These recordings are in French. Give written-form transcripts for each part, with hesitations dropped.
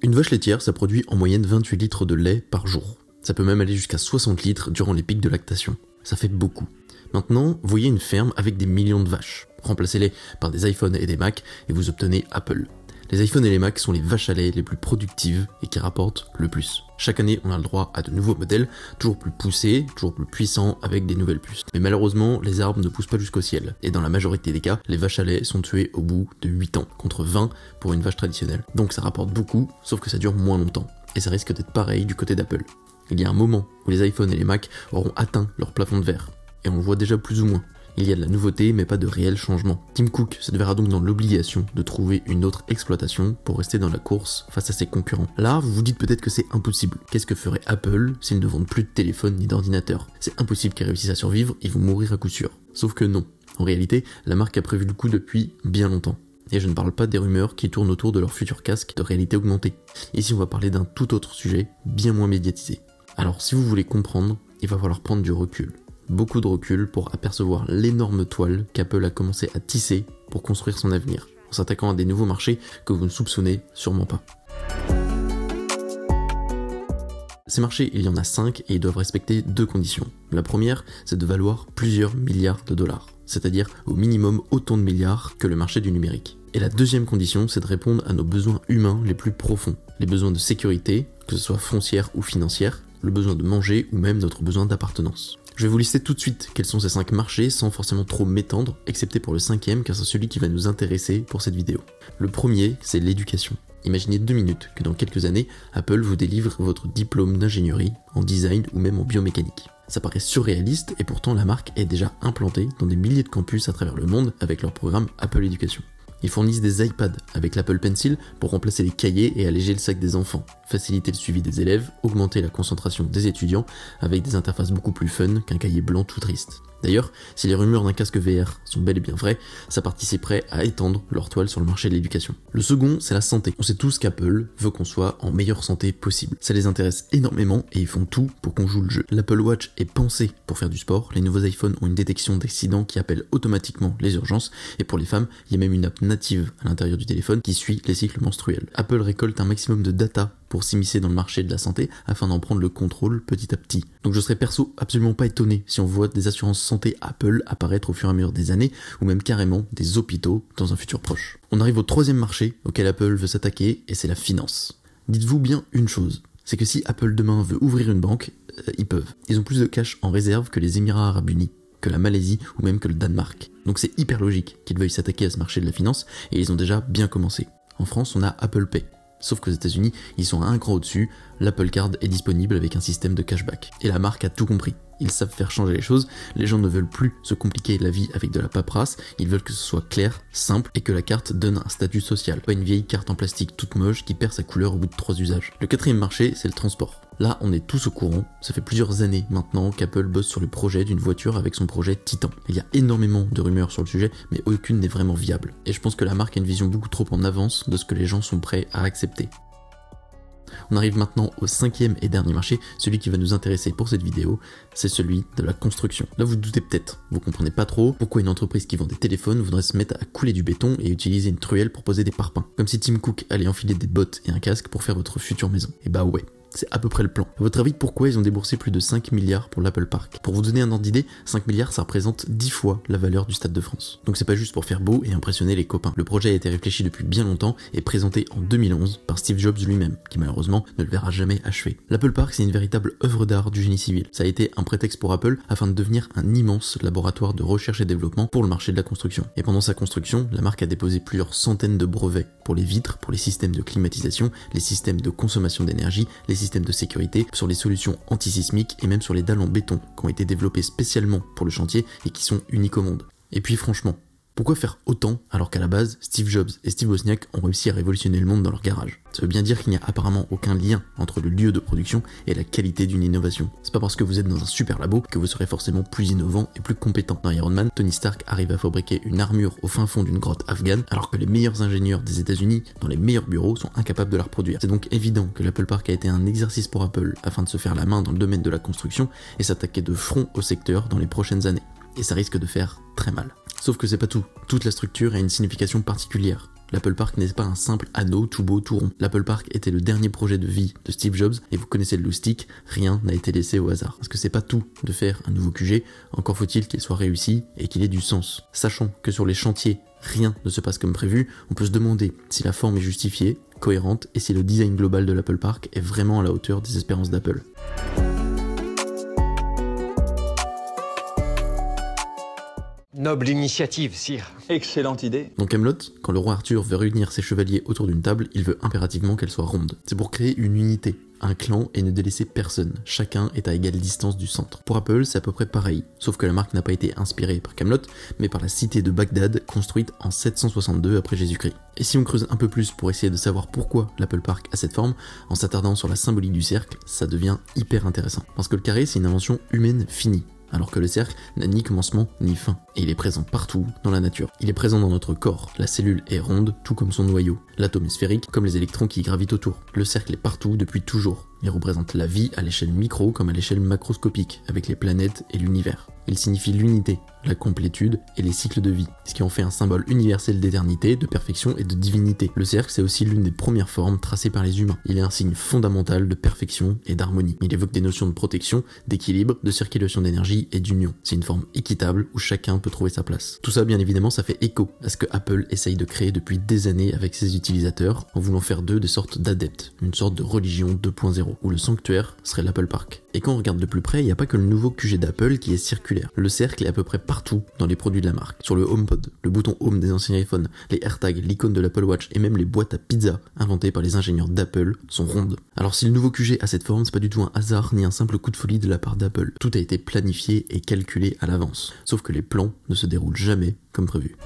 Une vache laitière, ça produit en moyenne 28 litres de lait par jour. Ça peut même aller jusqu'à 60 litres durant les pics de lactation. Ça fait beaucoup. Maintenant, voyez une ferme avec des millions de vaches. Remplacez-les par des iPhones et des Macs et vous obtenez Apple. Les iPhones et les Macs sont les vaches à lait les plus productives et qui rapportent le plus. Chaque année, on a le droit à de nouveaux modèles, toujours plus poussés, toujours plus puissants, avec des nouvelles puces. Mais malheureusement, les arbres ne poussent pas jusqu'au ciel. Et dans la majorité des cas, les vaches à lait sont tuées au bout de 8 ans, contre 20 pour une vache traditionnelle. Donc ça rapporte beaucoup, sauf que ça dure moins longtemps. Et ça risque d'être pareil du côté d'Apple. Il y a un moment où les iPhones et les Macs auront atteint leur plafond de verre. Et on le voit déjà plus ou moins. Il y a de la nouveauté, mais pas de réel changement. Tim Cook se verra donc dans l'obligation de trouver une autre exploitation pour rester dans la course face à ses concurrents. Là, vous vous dites peut-être que c'est impossible. Qu'est-ce que ferait Apple s'ils ne vendent plus de téléphone ni d'ordinateur? C'est impossible qu'ils réussissent à survivre, ils vont mourir à coup sûr. Sauf que non. En réalité, la marque a prévu le coup depuis bien longtemps. Et je ne parle pas des rumeurs qui tournent autour de leur futur casque de réalité augmentée. Ici, on va parler d'un tout autre sujet, bien moins médiatisé. Alors, si vous voulez comprendre, il va falloir prendre du recul. Beaucoup de recul pour apercevoir l'énorme toile qu'Apple a commencé à tisser pour construire son avenir, en s'attaquant à des nouveaux marchés que vous ne soupçonnez sûrement pas. Ces marchés, il y en a 5 et ils doivent respecter 2 conditions. La première, c'est de valoir plusieurs milliards de dollars, c'est-à-dire au minimum autant de milliards que le marché du numérique. Et la deuxième condition, c'est de répondre à nos besoins humains les plus profonds, les besoins de sécurité, que ce soit foncière ou financière, le besoin de manger ou même notre besoin d'appartenance. Je vais vous lister tout de suite quels sont ces 5 marchés sans forcément trop m'étendre, excepté pour le 5e car c'est celui qui va nous intéresser pour cette vidéo. Le premier, c'est l'éducation. Imaginez 2 minutes que dans quelques années, Apple vous délivre votre diplôme d'ingénierie, en design ou même en biomécanique. Ça paraît surréaliste et pourtant la marque est déjà implantée dans des milliers de campus à travers le monde avec leur programme Apple Education. Ils fournissent des iPads avec l'Apple Pencil pour remplacer les cahiers et alléger le sac des enfants, faciliter le suivi des élèves, augmenter la concentration des étudiants avec des interfaces beaucoup plus fun qu'un cahier blanc tout triste. D'ailleurs, si les rumeurs d'un casque VR sont bel et bien vraies, ça participerait à étendre leur toile sur le marché de l'éducation. Le second, c'est la santé. On sait tous qu'Apple veut qu'on soit en meilleure santé possible. Ça les intéresse énormément et ils font tout pour qu'on joue le jeu. L'Apple Watch est pensé pour faire du sport, les nouveaux iPhones ont une détection d'accidents qui appelle automatiquement les urgences, et pour les femmes, il y a même une app native à l'intérieur du téléphone qui suit les cycles menstruels. Apple récolte un maximum de data pour s'immiscer dans le marché de la santé afin d'en prendre le contrôle petit à petit. Donc je serais perso absolument pas étonné si on voit des assurances santé Apple apparaître au fur et à mesure des années, ou même carrément des hôpitaux dans un futur proche. On arrive au 3e marché auquel Apple veut s'attaquer, et c'est la finance. Dites-vous bien une chose, c'est que si Apple demain veut ouvrir une banque, ils peuvent. Ils ont plus de cash en réserve que les Émirats Arabes Unis, que la Malaisie ou même que le Danemark. Donc c'est hyper logique qu'ils veuillent s'attaquer à ce marché de la finance, et ils ont déjà bien commencé. En France, on a Apple Pay. Sauf qu'aux États-Unis, ils sont un cran au-dessus, l'Apple Card est disponible avec un système de cashback. Et la marque a tout compris. Ils savent faire changer les choses, les gens ne veulent plus se compliquer la vie avec de la paperasse, ils veulent que ce soit clair, simple et que la carte donne un statut social. Pas une vieille carte en plastique toute moche qui perd sa couleur au bout de 3 usages. Le 4e marché, c'est le transport. Là, on est tous au courant, ça fait plusieurs années maintenant qu'Apple bosse sur le projet d'une voiture avec son projet Titan. Il y a énormément de rumeurs sur le sujet, mais aucune n'est vraiment viable. Et je pense que la marque a une vision beaucoup trop en avance de ce que les gens sont prêts à accepter. On arrive maintenant au 5e et dernier marché, celui qui va nous intéresser pour cette vidéo, c'est celui de la construction. Là vous doutez peut-être, vous comprenez pas trop pourquoi une entreprise qui vend des téléphones voudrait se mettre à couler du béton et utiliser une truelle pour poser des parpaings. Comme si Tim Cook allait enfiler des bottes et un casque pour faire votre future maison. Et bah ouais. C'est à peu près le plan. À votre avis, pourquoi ils ont déboursé plus de 5 milliards pour l'Apple Park? Pour vous donner un ordre d'idée, 5 milliards ça représente 10 fois la valeur du Stade de France. Donc c'est pas juste pour faire beau et impressionner les copains. Le projet a été réfléchi depuis bien longtemps et présenté en 2011 par Steve Jobs lui-même, qui malheureusement ne le verra jamais achevé. L'Apple Park c'est une véritable œuvre d'art du génie civil. Ça a été un prétexte pour Apple afin de devenir un immense laboratoire de recherche et développement pour le marché de la construction. Et pendant sa construction, la marque a déposé plusieurs centaines de brevets pour les vitres, pour les systèmes de climatisation, les systèmes de consommation d'énergie, les systèmes de sécurité, sur les solutions antisismiques et même sur les dalles en béton qui ont été développées spécialement pour le chantier et qui sont uniques au monde. Et puis franchement, pourquoi faire autant alors qu'à la base, Steve Jobs et Steve Wozniak ont réussi à révolutionner le monde dans leur garage? Ça veut bien dire qu'il n'y a apparemment aucun lien entre le lieu de production et la qualité d'une innovation. C'est pas parce que vous êtes dans un super labo que vous serez forcément plus innovant et plus compétent. Dans Iron Man, Tony Stark arrive à fabriquer une armure au fin fond d'une grotte afghane alors que les meilleurs ingénieurs des États-Unis dans les meilleurs bureaux sont incapables de la reproduire. C'est donc évident que l'Apple Park a été un exercice pour Apple afin de se faire la main dans le domaine de la construction et s'attaquer de front au secteur dans les prochaines années. Et ça risque de faire très mal. Sauf que c'est pas tout. Toute la structure a une signification particulière. L'Apple Park n'est pas un simple anneau tout beau, tout rond. L'Apple Park était le dernier projet de vie de Steve Jobs, et vous connaissez le loustic, rien n'a été laissé au hasard. Parce que c'est pas tout de faire un nouveau QG, encore faut-il qu'il soit réussi et qu'il ait du sens. Sachant que sur les chantiers, rien ne se passe comme prévu, on peut se demander si la forme est justifiée, cohérente, et si le design global de l'Apple Park est vraiment à la hauteur des espérances d'Apple. Noble initiative, sire. Excellente idée. Dans Camelot, quand le roi Arthur veut réunir ses chevaliers autour d'une table, il veut impérativement qu'elle soit ronde. C'est pour créer une unité, un clan et ne délaisser personne. Chacun est à égale distance du centre. Pour Apple, c'est à peu près pareil, sauf que la marque n'a pas été inspirée par Camelot, mais par la cité de Bagdad, construite en 762 après Jésus-Christ. Et si on creuse un peu plus pour essayer de savoir pourquoi l'Apple Park a cette forme, en s'attardant sur la symbolique du cercle, ça devient hyper intéressant. Parce que le carré, c'est une invention humaine finie, alors que le cercle n'a ni commencement ni fin, et il est présent partout dans la nature. Il est présent dans notre corps, la cellule est ronde, tout comme son noyau. L'atome est sphérique, comme les électrons qui y gravitent autour. Le cercle est partout depuis toujours. Il représente la vie à l'échelle micro comme à l'échelle macroscopique, avec les planètes et l'univers. Il signifie l'unité, la complétude et les cycles de vie, ce qui en fait un symbole universel d'éternité, de perfection et de divinité. Le cercle, c'est aussi l'une des premières formes tracées par les humains. Il est un signe fondamental de perfection et d'harmonie. Il évoque des notions de protection, d'équilibre, de circulation d'énergie et d'union. C'est une forme équitable où chacun peut trouver sa place. Tout ça, bien évidemment, ça fait écho à ce que Apple essaye de créer depuis des années avec ses utilisateurs, en voulant faire d'eux des sortes d'adeptes, une sorte de religion 2.0, où le sanctuaire serait l'Apple Park. Et quand on regarde de plus près, il n'y a pas que le nouveau QG d'Apple qui est circulaire. Le cercle est à peu près partout dans les produits de la marque. Sur le HomePod, le bouton Home des anciens iPhones, les AirTags, l'icône de l'Apple Watch et même les boîtes à pizza inventées par les ingénieurs d'Apple sont rondes. Alors si le nouveau QG a cette forme, c'est pas du tout un hasard ni un simple coup de folie de la part d'Apple. Tout a été planifié et calculé à l'avance. Sauf que les plans ne se déroulent jamais comme prévu.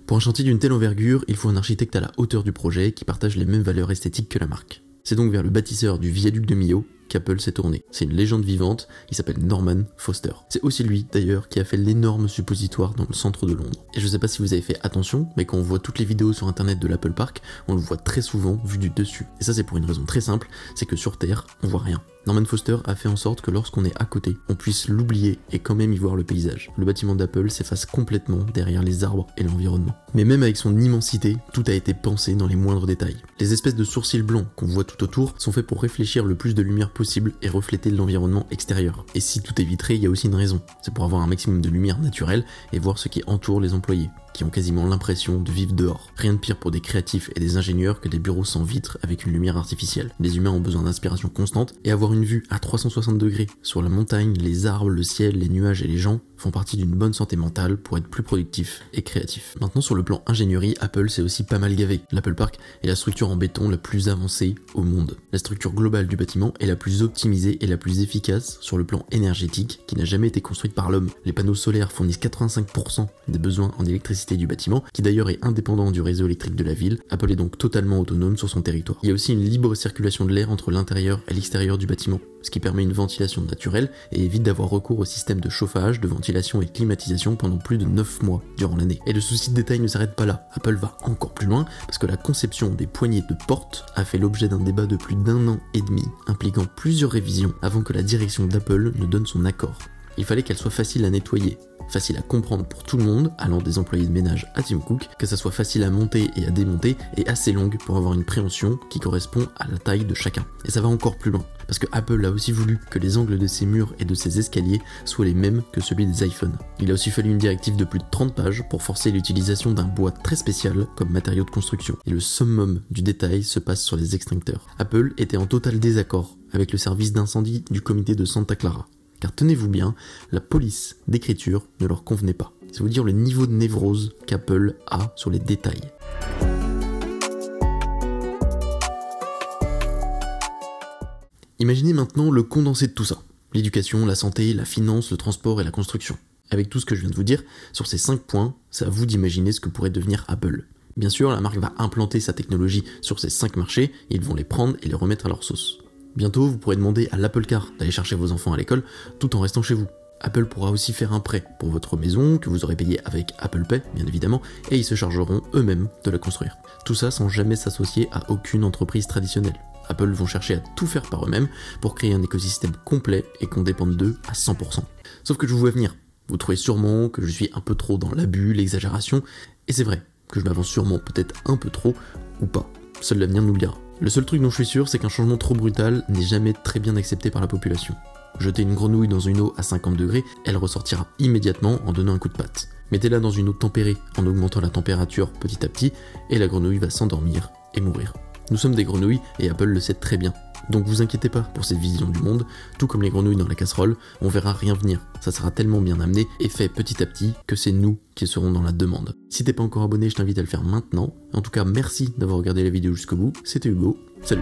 Pour un chantier d'une telle envergure, il faut un architecte à la hauteur du projet qui partage les mêmes valeurs esthétiques que la marque. C'est donc vers le bâtisseur du viaduc de Millau qu'Apple s'est tourné. C'est une légende vivante, il s'appelle Norman Foster. C'est aussi lui, d'ailleurs, qui a fait l'énorme suppositoire dans le centre de Londres. Et je sais pas si vous avez fait attention, mais quand on voit toutes les vidéos sur internet de l'Apple Park, on le voit très souvent vu du dessus. Et ça c'est pour une raison très simple, c'est que sur Terre, on voit rien. Norman Foster a fait en sorte que lorsqu'on est à côté, on puisse l'oublier et quand même y voir le paysage. Le bâtiment d'Apple s'efface complètement derrière les arbres et l'environnement. Mais même avec son immensité, tout a été pensé dans les moindres détails. Les espèces de sourcils blancs qu'on voit tout autour sont faits pour réfléchir le plus de lumière possible et refléter l'environnement extérieur. Et si tout est vitré, il y a aussi une raison. C'est pour avoir un maximum de lumière naturelle et voir ce qui entoure les employés, qui ont quasiment l'impression de vivre dehors. Rien de pire pour des créatifs et des ingénieurs que des bureaux sans vitres avec une lumière artificielle. Les humains ont besoin d'inspiration constante et avoir une vue à 360 degrés sur la montagne, les arbres, le ciel, les nuages et les gens font partie d'une bonne santé mentale pour être plus productif et créatif. Maintenant sur le plan ingénierie, Apple s'est aussi pas mal gavé. L'Apple Park est la structure en béton la plus avancée au monde. La structure globale du bâtiment est la plus optimisée et la plus efficace sur le plan énergétique qui n'a jamais été construite par l'homme. Les panneaux solaires fournissent 85% des besoins en électricité du bâtiment, qui d'ailleurs est indépendant du réseau électrique de la ville. Apple est donc totalement autonome sur son territoire. Il y a aussi une libre circulation de l'air entre l'intérieur et l'extérieur du bâtiment, ce qui permet une ventilation naturelle et évite d'avoir recours au système de chauffage, de ventilation et climatisation pendant plus de 9 mois durant l'année. Et le souci de détail ne s'arrête pas là. Apple va encore plus loin parce que la conception des poignées de porte a fait l'objet d'un débat de plus d'1 an et demi, impliquant plusieurs révisions avant que la direction d'Apple ne donne son accord. Il fallait qu'elle soit facile à nettoyer, facile à comprendre pour tout le monde, allant des employés de ménage à Tim Cook, que ça soit facile à monter et à démonter, et assez longue pour avoir une préhension qui correspond à la taille de chacun. Et ça va encore plus loin, parce que Apple a aussi voulu que les angles de ses murs et de ses escaliers soient les mêmes que celui des iPhones. Il a aussi fallu une directive de plus de 30 pages pour forcer l'utilisation d'un bois très spécial comme matériau de construction. Et le summum du détail se passe sur les extincteurs. Apple était en total désaccord avec le service d'incendie du comité de Santa Clara. Car tenez-vous bien, la police d'écriture ne leur convenait pas. C'est vous dire le niveau de névrose qu'Apple a sur les détails. Imaginez maintenant le condensé de tout ça. L'éducation, la santé, la finance, le transport et la construction. Avec tout ce que je viens de vous dire, sur ces 5 points, c'est à vous d'imaginer ce que pourrait devenir Apple. Bien sûr, la marque va implanter sa technologie sur ces 5 marchés, et ils vont les prendre et les remettre à leur sauce. Bientôt, vous pourrez demander à l'Apple Car d'aller chercher vos enfants à l'école tout en restant chez vous. Apple pourra aussi faire un prêt pour votre maison que vous aurez payé avec Apple Pay, bien évidemment, et ils se chargeront eux-mêmes de la construire. Tout ça sans jamais s'associer à aucune entreprise traditionnelle. Apple vont chercher à tout faire par eux-mêmes pour créer un écosystème complet et qu'on dépende d'eux à 100%. Sauf que je vous vois venir. Vous trouvez sûrement que je suis un peu trop dans l'abus, l'exagération, et c'est vrai que je m'avance sûrement peut-être un peu trop, ou pas. Seul l'avenir nous le dira. Le seul truc dont je suis sûr, c'est qu'un changement trop brutal n'est jamais très bien accepté par la population. Jetez une grenouille dans une eau à 50 degrés, elle ressortira immédiatement en donnant un coup de patte. Mettez-la dans une eau tempérée en augmentant la température petit à petit, et la grenouille va s'endormir et mourir. Nous sommes des grenouilles et Apple le sait très bien. Donc vous inquiétez pas pour cette vision du monde, tout comme les grenouilles dans la casserole, on verra rien venir. Ça sera tellement bien amené et fait petit à petit que c'est nous qui serons dans la demande. Si t'es pas encore abonné, je t'invite à le faire maintenant. En tout cas, merci d'avoir regardé la vidéo jusqu'au bout. C'était Hugo, salut.